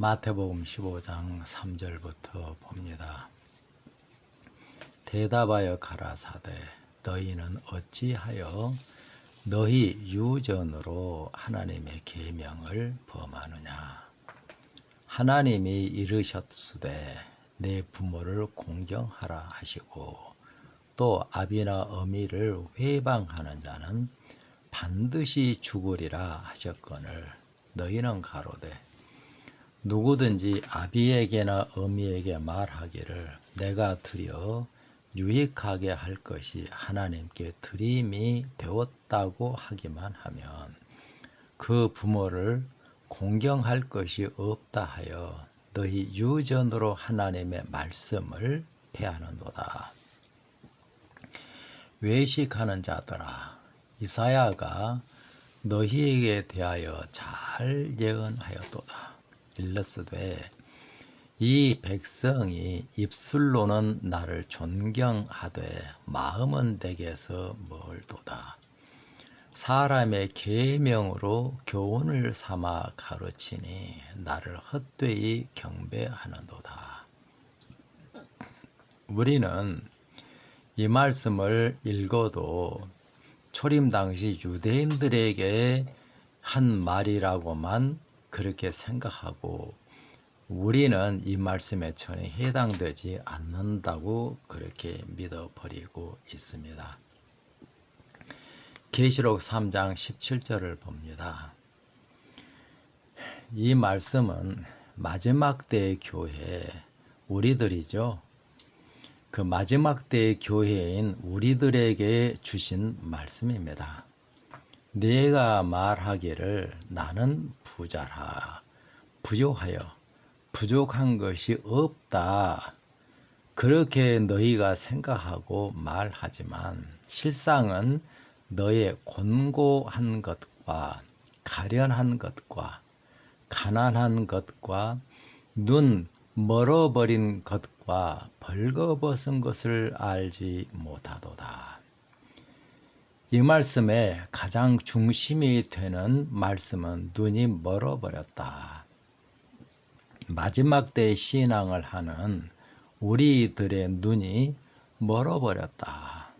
마태복음 15장 3절부터 봅니다. 대답하여 가라사대 너희는 어찌하여 너희 유전으로 하나님의 계명을 범하느냐. 하나님이 이르셨으되 내 부모를 공경하라 하시고 또 아비나 어미를 회방하는 자는 반드시 죽으리라 하셨거늘 너희는 가로되 누구든지 아비에게나 어미에게 말하기를 내가 드려 유익하게 할 것이 하나님께 드림이 되었다고 하기만 하면 그 부모를 공경할 것이 없다 하여 너희 유전으로 하나님의 말씀을 폐하는도다. 외식하는 자들아, 이사야가 너희에게 대하여 잘 예언하였도다. 일러스되 이 백성이 입술로는 나를 존경하되 마음은 내게서 멀도다. 사람의 계명으로 교훈을 삼아 가르치니 나를 헛되이 경배하는도다. 우리는 이 말씀을 읽어도 초림 당시 유대인들에게 한 말이라고만 그렇게 생각하고 우리는 이 말씀에 전혀 해당되지 않는다고 그렇게 믿어버리고 있습니다. 계시록 3장 17절을 봅니다. 이 말씀은 마지막 때의 교회, 우리들이죠. 그 마지막 때의 교회인 우리들에게 주신 말씀입니다. 내가 말하기를 나는 부자라, 부요하여 부족한 것이 없다. 그렇게 너희가 생각하고 말하지만 실상은 너의 곤고한 것과 가련한 것과 가난한 것과 눈 멀어버린 것과 벌거벗은 것을 알지 못하도다. 이 말씀의 가장 중심이 되는 말씀은 눈이 멀어버렸다. 마지막 때의 신앙을 하는 우리들의 눈이 멀어버렸다.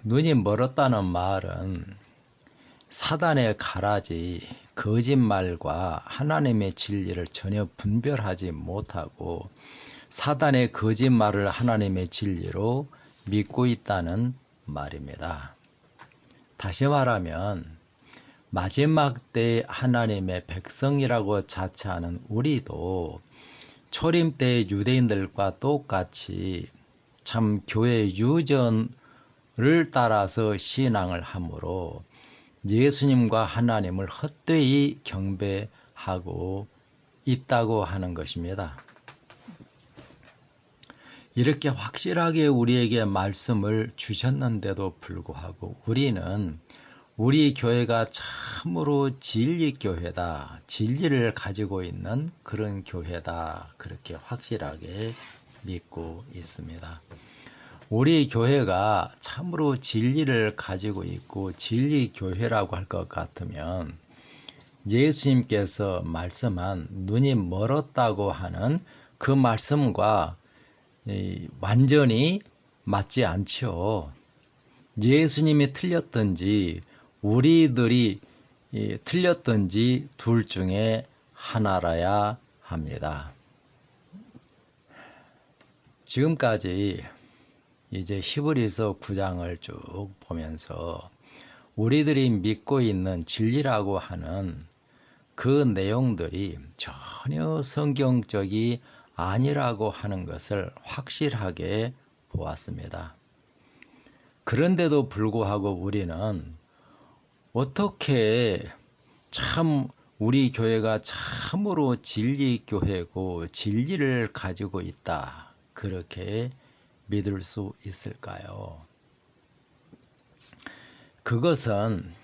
눈이 멀었다는 말은 사단의 가라지, 거짓말과 하나님의 진리를 전혀 분별하지 못하고 사단의 거짓말을 하나님의 진리로 믿고 있다는 말입니다. 다시 말하면 마지막 때 하나님의 백성이라고 자처하는 우리도 초림 때 유대인들과 똑같이 참 교회 유전을 따라서 신앙을 하므로 예수님과 하나님을 헛되이 경배하고 있다고 하는 것입니다. 이렇게 확실하게 우리에게 말씀을 주셨는데도 불구하고 우리는 우리 교회가 참으로 진리교회다, 진리를 가지고 있는 그런 교회다, 그렇게 확실하게 믿고 있습니다. 우리 교회가 참으로 진리를 가지고 있고 진리교회라고 할 것 같으면 예수님께서 말씀한 눈이 멀었다고 하는 그 말씀과 완전히 맞지 않죠. 예수님이 틀렸든지 우리들이 틀렸든지 둘 중에 하나라야 합니다. 지금까지 이제 히브리서 9장을 쭉 보면서 우리들이 믿고 있는 진리라고 하는 그 내용들이 전혀 성경적이 아니라고 하는 것을 확실하게 보았습니다. 그런데도 불구하고 우리는 어떻게 참 우리 교회가 참으로 진리교회고 진리를 가지고 있다, 그렇게 믿을 수 있을까요? 그것은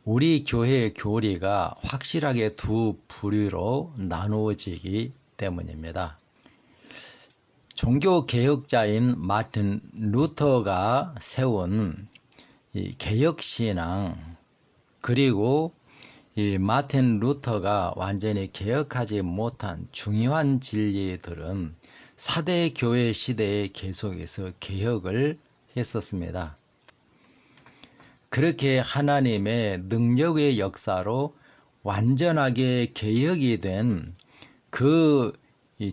우리 교회의 교리가 확실하게 두 부류로 나누어지기 때문입니다. 종교개혁자인 마틴 루터가 세운 이 개혁신앙, 그리고 이 마틴 루터가 완전히 개혁하지 못한 중요한 진리들은 4대 교회 시대에 계속해서 개혁을 했었습니다. 그렇게 하나님의 능력의 역사로 완전하게 개혁이 된 그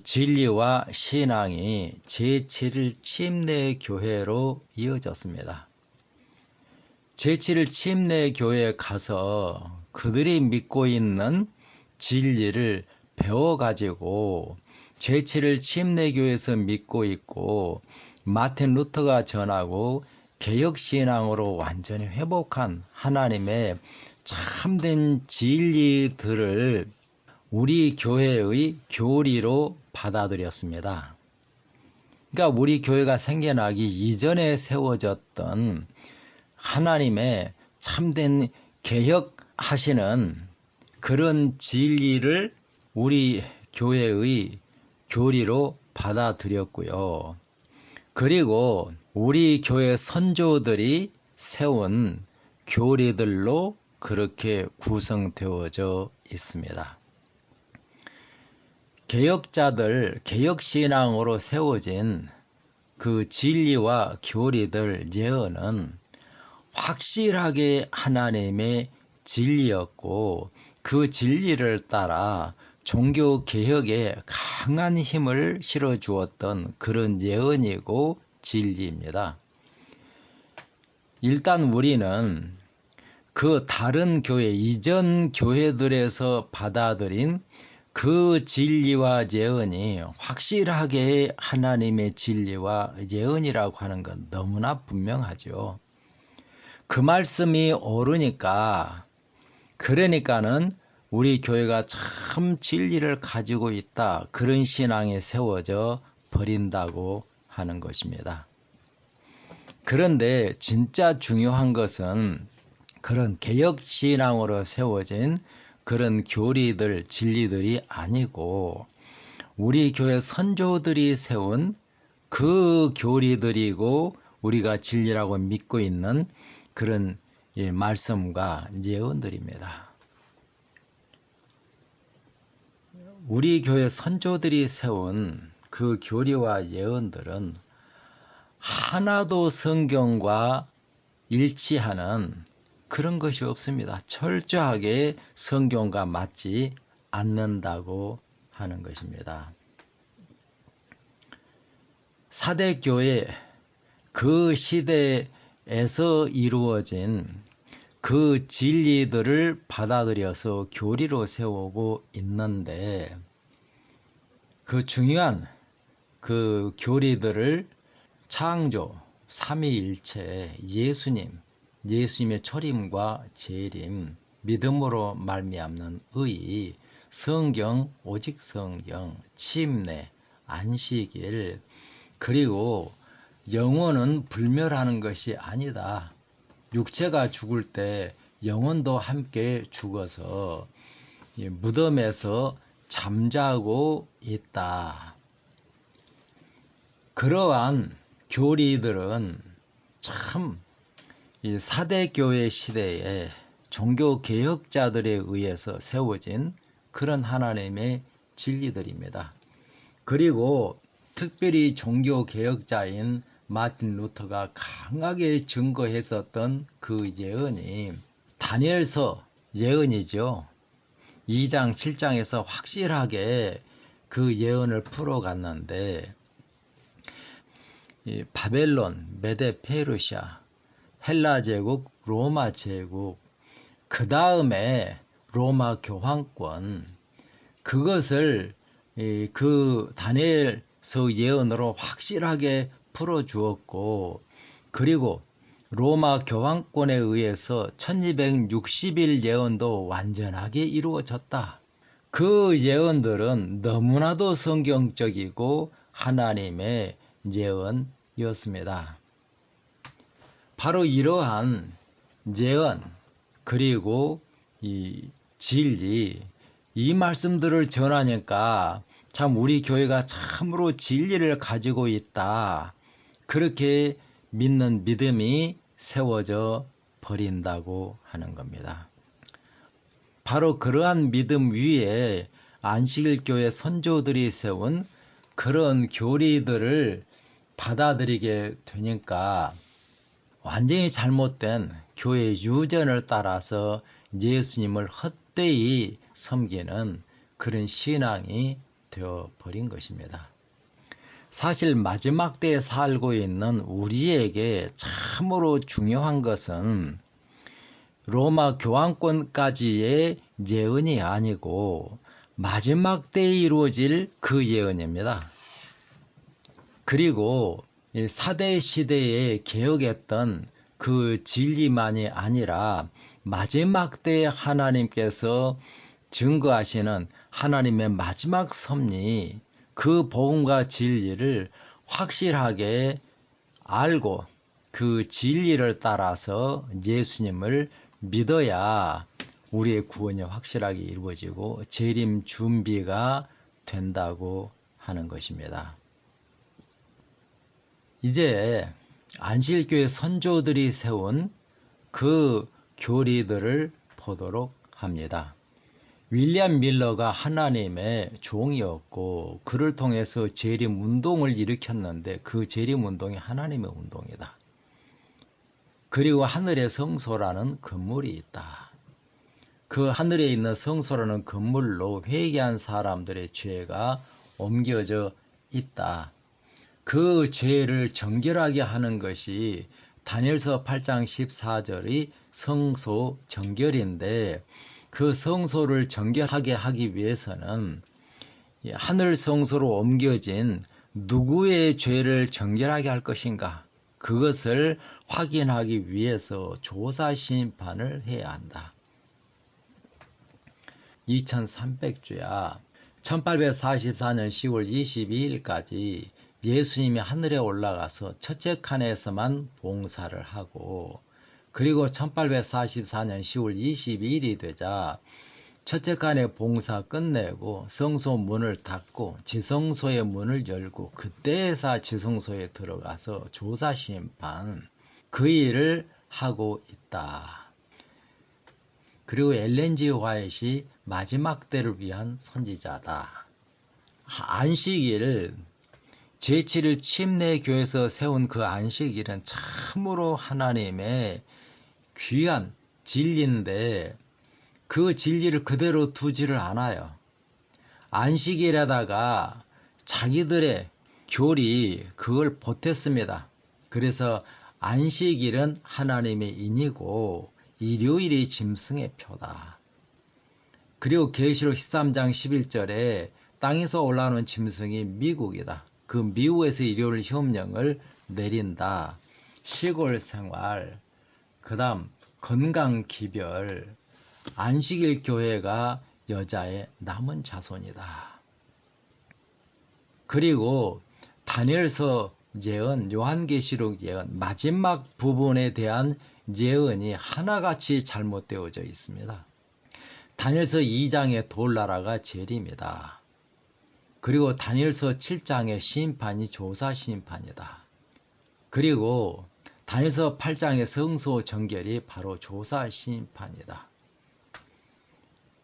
진리와 신앙이 제7일 침례교회로 이어졌습니다. 제7일 침례교회에 가서 그들이 믿고 있는 진리를 배워가지고 제7일 침례교회에서 믿고 있고 마틴 루터가 전하고 개혁신앙으로 완전히 회복한 하나님의 참된 진리들을 우리 교회의 교리로 받아들였습니다. 그러니까 우리 교회가 생겨나기 이전에 세워졌던 하나님의 참된 개혁하시는 그런 진리를 우리 교회의 교리로 받아들였고요. 그리고 우리 교회 선조들이 세운 교리들로 그렇게 구성되어져 있습니다. 개혁자들, 개혁신앙으로 세워진 그 진리와 교리들 예언은 확실하게 하나님의 진리였고 그 진리를 따라 종교개혁에 강한 힘을 실어주었던 그런 예언이고 진리입니다. 일단 우리는 그 다른 교회, 이전 교회들에서 받아들인 그 진리와 예언이 확실하게 하나님의 진리와 예언이라고 하는 건 너무나 분명하죠. 그 말씀이 그러니까는 우리 교회가 참 진리를 가지고 있다. 그런 신앙에 세워져 버린다고 하는 것입니다. 그런데 진짜 중요한 것은 그런 개혁신앙으로 세워진 그런 교리들, 진리들이 아니고 우리 교회 선조들이 세운 그 교리들이고 우리가 진리라고 믿고 있는 그런 말씀과 예언들입니다. 우리 교회 선조들이 세운 그 교리와 예언들은 하나도 성경과 일치하는 그런 것이 없습니다. 철저하게 성경과 맞지 않는다고 하는 것입니다. 4대 교회 그 시대에서 이루어진 그 진리들을 받아들여서 교리로 세우고 있는데 그 중요한 그 교리들을 창조, 삼위일체, 예수님의 초림과 재림, 믿음으로 말미암는 의, 성경, 오직 성경, 침례, 안식일, 그리고 영혼은 불멸하는 것이 아니다. 육체가 죽을 때 영혼도 함께 죽어서 무덤에서 잠자고 있다. 그러한 교리들은 참 이 4대 교회 시대에 종교개혁자들에 의해서 세워진 그런 하나님의 진리들입니다. 그리고 특별히 종교개혁자인 마틴 루터가 강하게 증거했었던 그 예언이 다니엘서 예언이죠. 2장, 7장에서 확실하게 그 예언을 풀어갔는데 바벨론, 메데 페르시아, 헬라 제국, 로마 제국, 그 다음에 로마 교황권, 그것을 그 다니엘서 예언으로 확실하게 풀어주었고, 그리고 로마 교황권에 의해서 1260일 예언도 완전하게 이루어졌다. 그 예언들은 너무나도 성경적이고 하나님의 예언이었습니다. 바로 이러한 예언 그리고 이 진리, 이 말씀들을 전하니까 참 우리 교회가 참으로 진리를 가지고 있다. 그렇게 믿는 믿음이 세워져 버린다고 하는 겁니다. 바로 그러한 믿음 위에 안식일교회 선조들이 세운 그런 교리들을 받아들이게 되니까 완전히 잘못된 교회 유전을 따라서 예수님을 헛되이 섬기는 그런 신앙이 되어버린 것입니다. 사실 마지막 때에 살고 있는 우리에게 참으로 중요한 것은 로마 교황권까지의 예언이 아니고 마지막 때에 이루어질 그 예언입니다. 그리고 사대 시대에 개혁했던 그 진리만이 아니라 마지막 때에 하나님께서 증거하시는 하나님의 마지막 섭리, 그 복음과 진리를 확실하게 알고 그 진리를 따라서 예수님을 믿어야 우리의 구원이 확실하게 이루어지고 재림 준비가 된다고 하는 것입니다. 이제 안식일교회 선조들이 세운 그 교리들을 보도록 합니다. 윌리엄 밀러가 하나님의 종이었고 그를 통해서 재림 운동을 일으켰는데 그 재림 운동이 하나님의 운동이다. 그리고 하늘의 성소라는 건물이 있다. 그 하늘에 있는 성소라는 건물로 회개한 사람들의 죄가 옮겨져 있다. 그 죄를 정결하게 하는 것이 다니엘서 8장 14절의 성소 정결인데 그 성소를 정결하게 하기 위해서는 하늘 성소로 옮겨진 누구의 죄를 정결하게 할 것인가? 그것을 확인하기 위해서 조사 심판을 해야 한다. 2300주야 1844년 10월 22일까지 예수님이 하늘에 올라가서 첫째 칸에서만 봉사를 하고 그리고 1844년 10월 22일이 되자 첫째 칸의 봉사 끝내고 성소 문을 닫고 지성소의 문을 열고 그때에서 지성소에 들어가서 조사 심판 그 일을 하고 있다. 그리고 엘렌 G. 화이트이 마지막 때를 위한 선지자다. 안식일 제7일 침례교에서 세운 그 안식일은 참으로 하나님의 귀한 진리인데 그 진리를 그대로 두지를 않아요. 안식일에다가 자기들의 교리 그걸 보탰습니다. 그래서 안식일은 하나님의 인이고 일요일이 짐승의 표다. 그리고 계시록 13장 11절에 땅에서 올라오는 짐승이 미국이다. 그 미국에서 일요일 협령을 내린다. 시골 생활, 그 다음 건강 기별, 안식일 교회가 여자의 남은 자손이다. 그리고 다니엘서 예언, 요한계시록 예언, 마지막 부분에 대한 예언이 하나같이 잘못되어져 있습니다. 다니엘서 2장의 돌나라가 재림이다. 그리고 다니엘서 7장의 심판이 조사 심판이다. 그리고 다니엘서 8장의 성소 정결이 바로 조사 심판이다.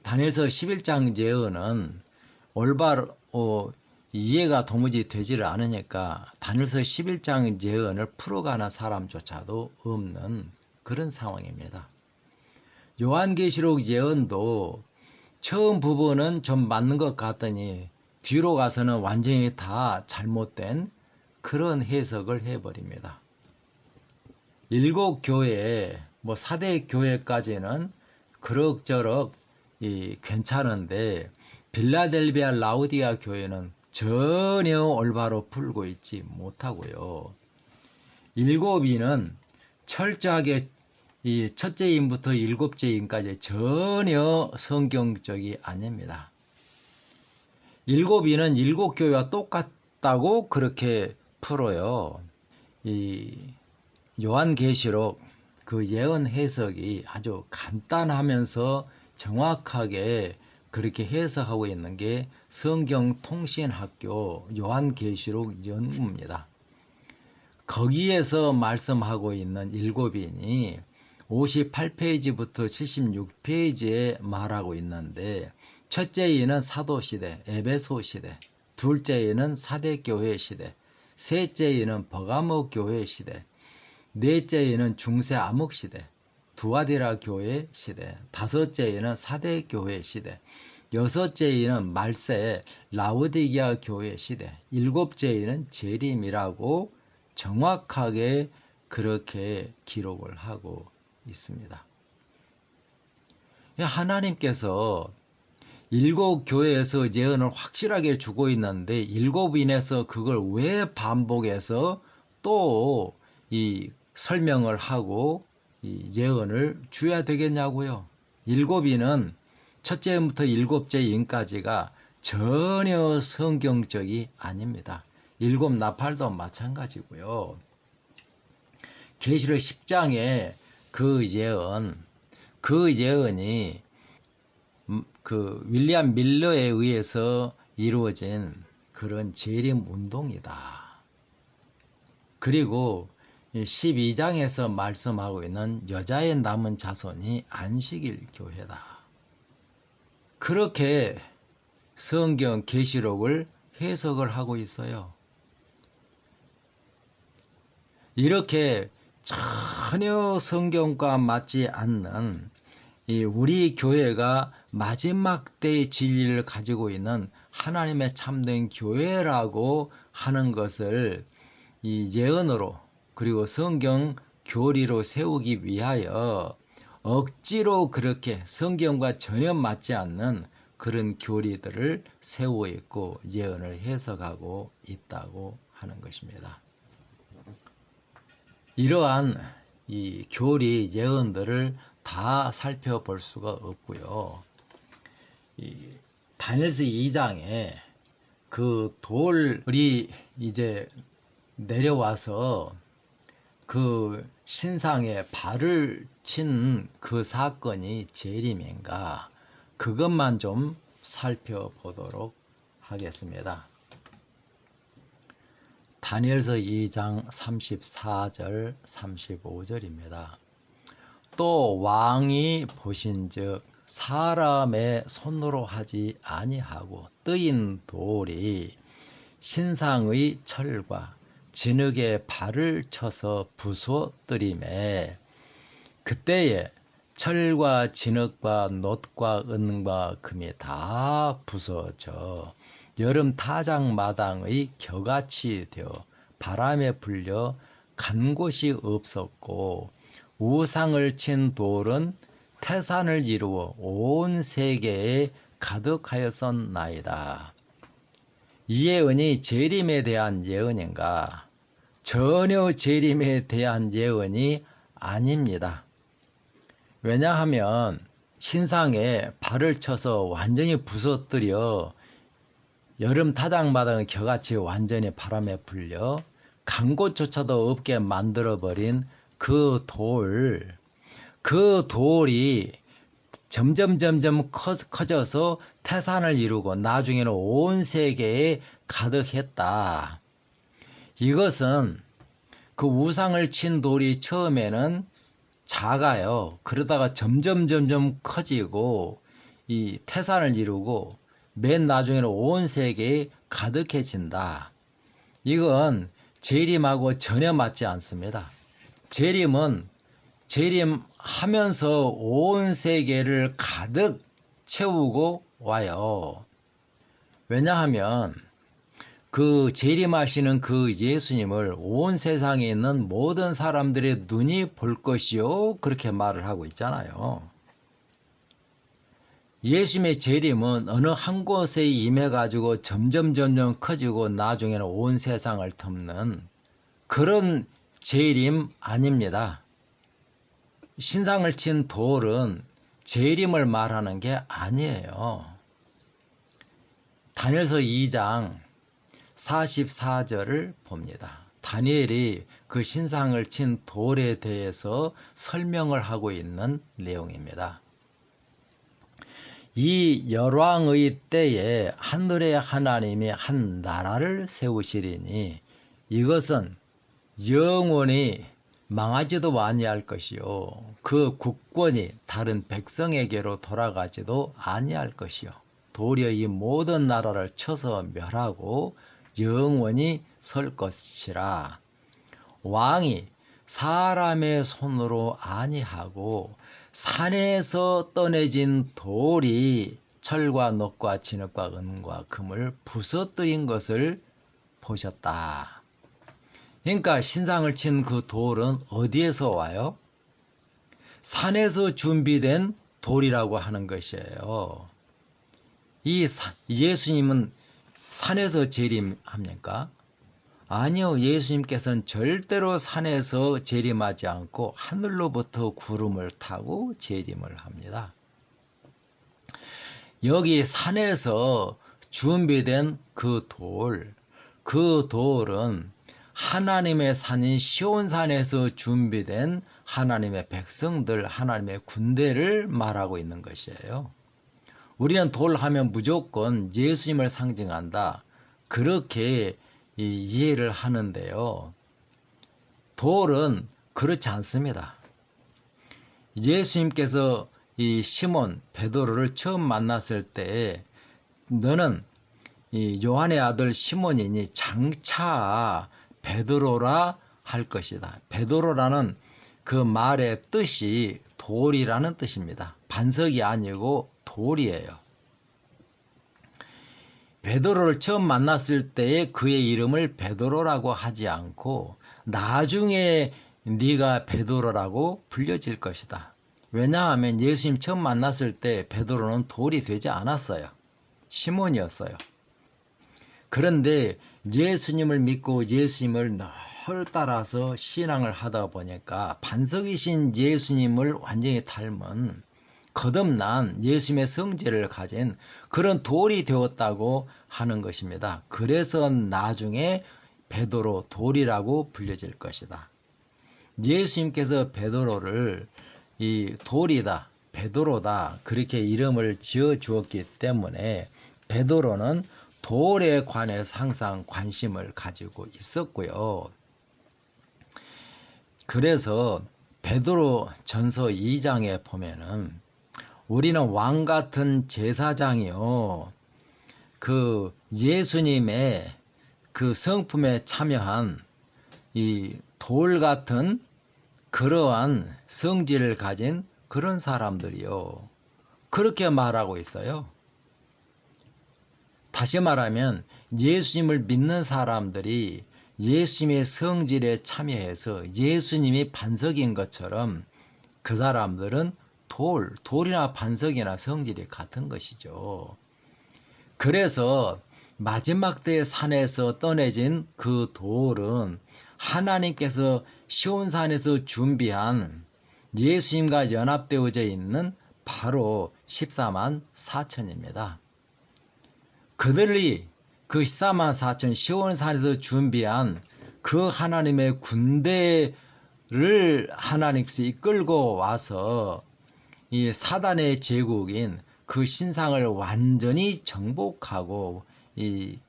다니엘서 11장 예언은 올바로 이해가 도무지 되지를 않으니까 다니엘서 11장 예언을 풀어가는 사람조차도 없는 그런 상황입니다. 요한계시록 예언도 처음 부분은 좀 맞는 것 같더니 뒤로 가서는 완전히 다 잘못된 그런 해석을 해버립니다. 일곱 교회, 사대 교회까지는 그럭저럭 괜찮은데 빌라델비아 라우디아 교회는 전혀 올바로 풀고 있지 못하고요. 일곱인은 철저하게 이 첫째 인부터 일곱째 인까지 전혀 성경적이 아닙니다. 일곱인은 일곱 교회와 똑같다고 그렇게 풀어요. 이 요한계시록 그 예언 해석이 아주 간단하면서 정확하게 그렇게 해석하고 있는 게 성경통신학교 요한계시록 연구입니다. 거기에서 말씀하고 있는 일곱인이 58페이지부터 76페이지에 말하고 있는데, 첫째에는 사도시대, 에베소 시대, 둘째에는 사대교회 시대, 셋째에는 버가모 교회 시대, 넷째에는 중세 암흑 시대, 두아디라 교회 시대, 다섯째에는 사대교회 시대, 여섯째에는 말세 라우디게아 교회 시대, 일곱째에는 재림이라고 정확하게 그렇게 기록을 하고 있습니다. 하나님께서 일곱 교회에서 예언을 확실하게 주고 있는데, 일곱인에서 그걸 왜 반복해서 또 이 설명을 하고 이 예언을 줘야 되겠냐고요. 일곱인은 첫째부터 일곱째 인까지가 전혀 성경적이 아닙니다. 일곱 나팔도 마찬가지고요. 계시록 10장에 그 예언이 그 윌리엄 밀러에 의해서 이루어진 그런 재림 운동이다. 그리고 12장에서 말씀하고 있는 여자의 남은 자손이 안식일 교회다. 그렇게 성경 계시록을 해석을 하고 있어요. 이렇게 전혀 성경과 맞지 않는 우리 교회가 마지막 때의 진리를 가지고 있는 하나님의 참된 교회라고 하는 것을 이 예언으로 그리고 성경 교리로 세우기 위하여 억지로 그렇게 성경과 전혀 맞지 않는 그런 교리들을 세우고 있고 예언을 해석하고 있다고 하는 것입니다. 이러한 이 교리 예언들을 다 살펴볼 수가 없고요. 다니엘서 2장에 그 돌이 이제 내려와서 그 신상에 발을 친 그 사건이 재림인가, 그것만 좀 살펴보도록 하겠습니다. 다니엘서 2장 34절 35절입니다. 또 왕이 보신즉 사람의 손으로 하지 아니하고 뜨인 돌이 신상의 철과 진흙에 발을 쳐서 부수어뜨리매, 그때에 철과 진흙과 놋과 은과 금이 다 부서져 여름 타작마당의 겨같이 되어 바람에 불려 간 곳이 없었고, 우상을 친 돌은 태산을 이루어 온 세계에 가득하였었나이다. 이 예언이 재림에 대한 예언인가? 전혀 재림에 대한 예언이 아닙니다. 왜냐하면 신상에 발을 쳐서 완전히 부서뜨려 여름 타작마당의 겨같이 완전히 바람에 불려 간 곳조차도 없게 만들어버린 그 돌이 점점 커져서 태산을 이루고 나중에는 온 세계에 가득했다. 이것은 그 우상을 친 돌이 처음에는 작아요. 그러다가 점점 커지고 이 태산을 이루고 맨 나중에는 온 세계에 가득해진다. 이건 재림하고 전혀 맞지 않습니다. 재림은 재림하면서 온 세계를 가득 채우고 와요. 왜냐하면 그 재림하시는 그 예수님을 온 세상에 있는 모든 사람들의 눈이 볼 것이요, 그렇게 말을 하고 있잖아요. 예수님의 재림은 어느 한 곳에 임해가지고 점점 커지고 나중에는 온 세상을 덮는 그런 재림 아닙니다. 신상을 친 돌은 재림을 말하는 게 아니에요. 다니엘서 2장 44절을 봅니다. 다니엘이 그 신상을 친 돌에 대해서 설명을 하고 있는 내용입니다. 이 열왕의 때에 하늘의 하나님이 한 나라를 세우시리니 이것은 영원히 망하지도 아니할 것이요 그 국권이 다른 백성에게로 돌아가지도 아니할 것이요 도리어 이 모든 나라를 쳐서 멸하고 영원히 설 것이라. 왕이 사람의 손으로 아니하고 산에서 떠내진 돌이 철과 놋과 진흙과 은과 금을 부서뜨린 것을 보셨다. 그러니까 신상을 친 그 돌은 어디에서 와요? 산에서 준비된 돌이라고 하는 것이에요. 예수님은 산에서 재림합니까? 아니요. 예수님께서는 절대로 산에서 재림하지 않고 하늘로부터 구름을 타고 재림을 합니다. 여기 산에서 준비된 그 돌은 하나님의 산인 시온산에서 준비된 하나님의 백성들, 하나님의 군대를 말하고 있는 것이에요. 우리는 돌 하면 무조건 예수님을 상징한다. 그렇게 이해를 하는데요. 돌은 그렇지 않습니다. 예수님께서 이 시몬 베드로를 처음 만났을 때 너는 이 요한의 아들 시몬이니 장차 베드로라 할 것이다. 베드로라는 그 말의 뜻이 돌이라는 뜻입니다. 반석이 아니고 돌이에요. 베드로를 처음 만났을 때에 그의 이름을 베드로라고 하지 않고 나중에 네가 베드로라고 불려질 것이다. 왜냐하면 예수님 처음 만났을 때 베드로는 돌이 되지 않았어요. 시몬이었어요. 그런데 예수님을 믿고 예수님을 늘 따라서 신앙을 하다 보니까 반석이신 예수님을 완전히 닮은 거듭난 예수님의 성질을 가진 그런 돌이 되었다고 하는 것입니다. 그래서 나중에 베드로 돌이라고 불려질 것이다. 예수님께서 베드로를 이 돌이다, 베드로다 그렇게 이름을 지어 주었기 때문에 베드로는 돌에 관해서 항상 관심을 가지고 있었고요. 그래서 베드로 전서 2장에 보면은 우리는 왕 같은 제사장이요. 그 예수님의 그 성품에 참여한 이 돌 같은 그러한 성질을 가진 그런 사람들이요. 그렇게 말하고 있어요. 다시 말하면 예수님을 믿는 사람들이 예수님의 성질에 참여해서 예수님이 반석인 것처럼 그 사람들은 돌이나 반석이나 성질이 같은 것이죠. 그래서 마지막 때의 산에서 떠내진 그 돌은 하나님께서 시온산에서 준비한 예수님과 연합되어져 있는 바로 14만 4천입니다. 그들이 그 14만 4천 시온산에서 준비한 그 하나님의 군대를 하나님께서 이끌고 와서 이 사단의 제국인 그 신상을 완전히 정복하고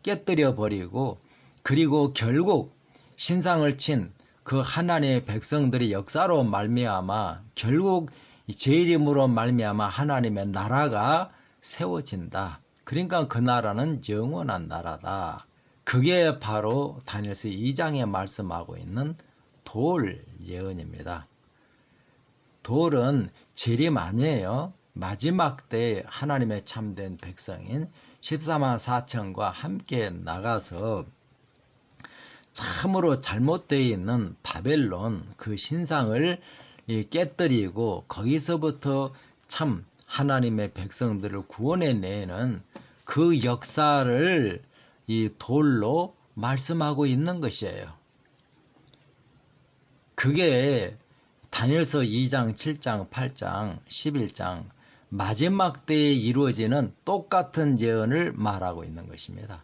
깨뜨려 버리고 그리고 결국 신상을 친 그 하나님의 백성들의 역사로 말미암아 결국 제 이름으로 말미암아 하나님의 나라가 세워진다. 그러니까 그 나라는 영원한 나라다. 그게 바로 다니엘서 2장에 말씀하고 있는 돌 예언입니다. 돌은 재림 아니에요. 마지막 때 하나님의 참된 백성인 14만 4천과 함께 나가서 참으로 잘못되어 있는 바벨론 그 신상을 깨뜨리고 거기서부터 참 하나님의 백성들을 구원해내는 그 역사를 이 돌로 말씀하고 있는 것이에요. 그게 다니엘서 2장, 7장, 8장, 11장 마지막 때에 이루어지는 똑같은 예언을 말하고 있는 것입니다.